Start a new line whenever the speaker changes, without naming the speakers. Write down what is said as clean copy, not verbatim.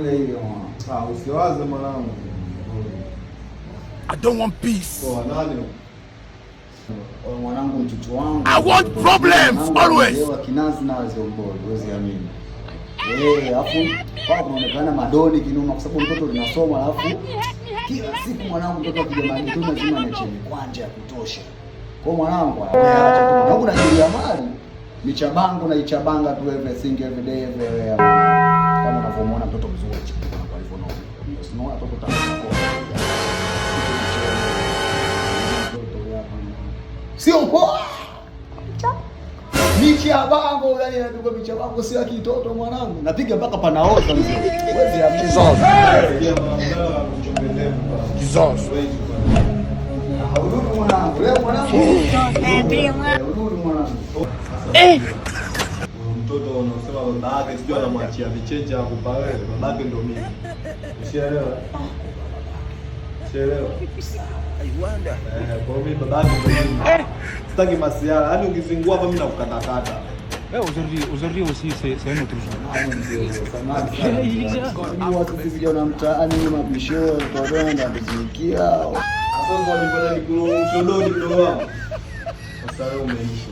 ile ile.
Usiwaze mwanangu.
I don't want peace.
Nani?
Mwanangu mtoto wangu.
I want problems always.
Leo kinazi na wazombolo, uweze amini. Alafu kwa kuonekana madoni kinoma kwa sababu mtoto linasoma alafu kila siku mwanangu mtoto akijamani tu lazima nicheme kwanja ya kutosha. Kwa mwanangu ameacha tu. Mwanangu na kilia mali michabango na ichabanga tu everything every day everywhere. Kama unavyomuona mtoto mzuri kwa alivyoona. Unaona mtoto tamu. Sio poa. Michabango yani ndio michabango sio kitoto mwanangu. Napiga mpaka panaoza mzee. Wewe ya mchezo.
Jesus.
Urudi mwanangu. Leo mwanangu. Urudi mwanangu.
Mtoto unasema babake sijui anamwachia vichenja ya kupa wewe. Babake ndo mimi. Usielewa? Usielewa? Kwa mimi babake ndo mimi. Sitaki masiara. Yaani ukizingua hapa mimi nakukatakata.
Aujourd'hui aussi c'est un autre
jour. Watu vijana mtaani mabisho tunaenda kuzikia.
Sasa ndio nifanya nikulongo mshodoni mdogo wangu. Sasa leo umeisha.